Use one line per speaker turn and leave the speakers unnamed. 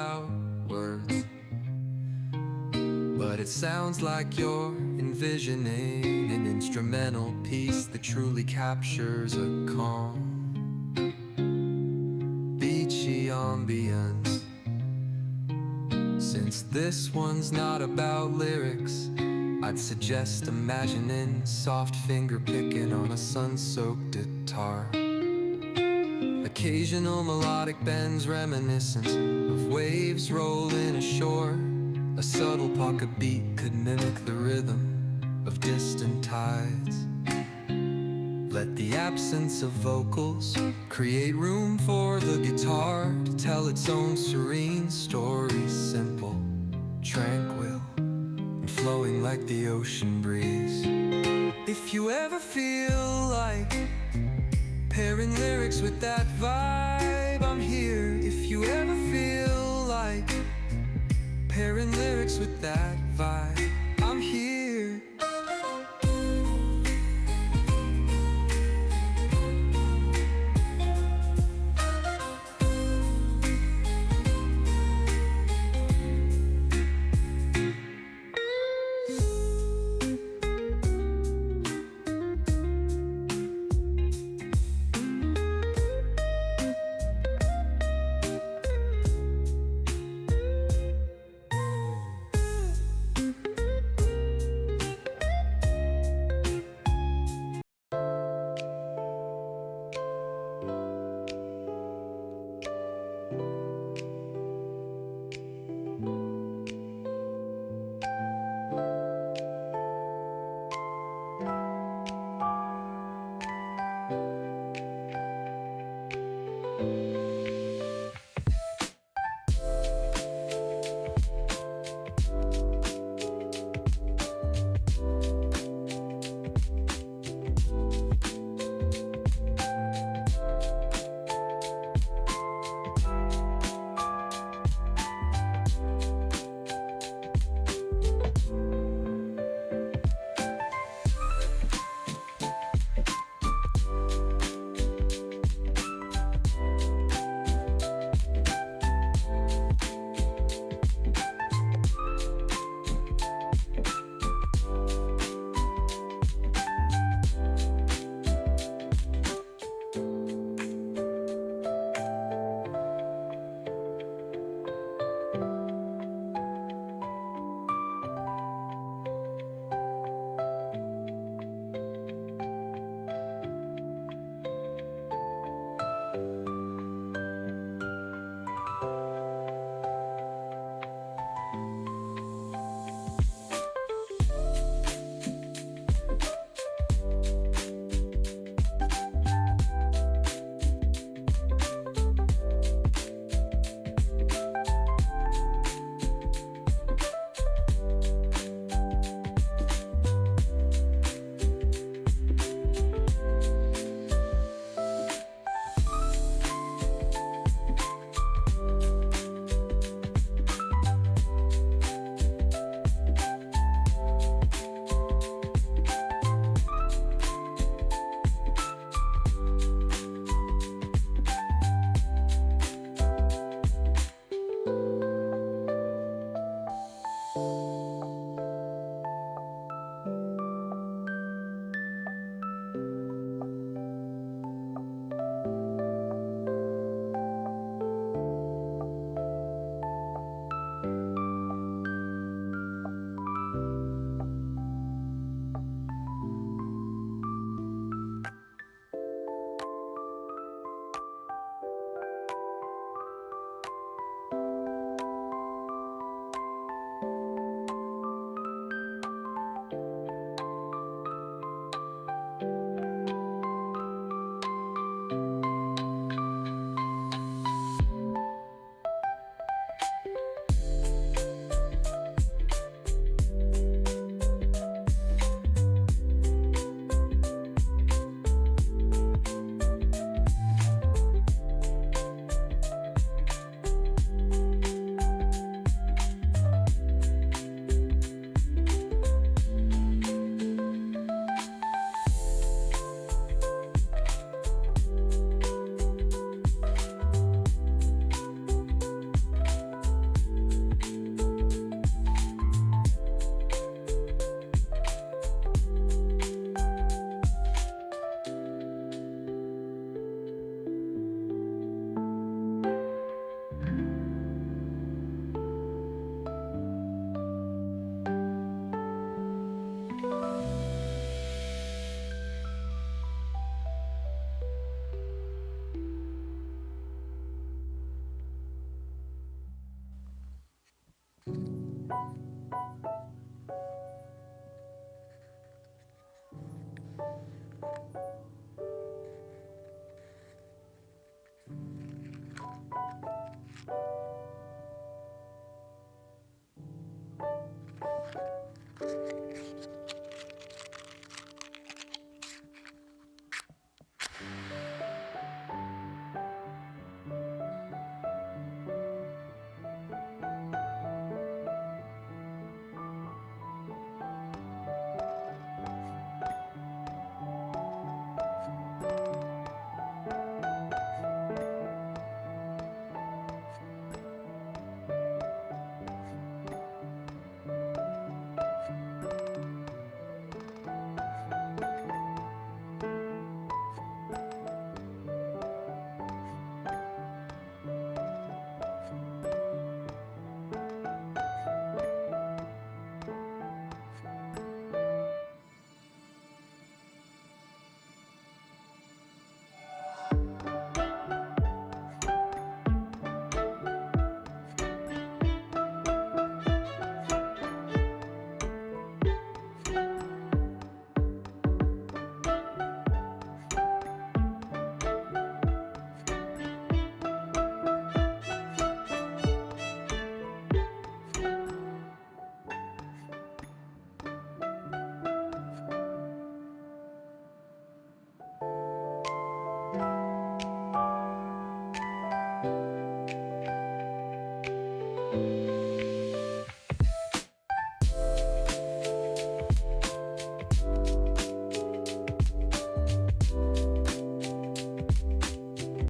without words, but it sounds like you're envisioning an instrumental piece that truly captures a calm, beachy ambience. Since this one's not about lyrics, I'd suggest imagining soft finger picking on a sun-soaked guitar. Occasional melodic bends reminiscent of waves rolling ashore. A subtle pocket beat could mimic the rhythm of distant tides. Let the absence of vocals create room for the guitar to tell its own serene story, simple, tranquil, and flowing like the ocean breeze. If you ever feel like pairing lyrics with that vibe, I'm here. If you ever feel like pairing lyrics with that vibe, I'm here.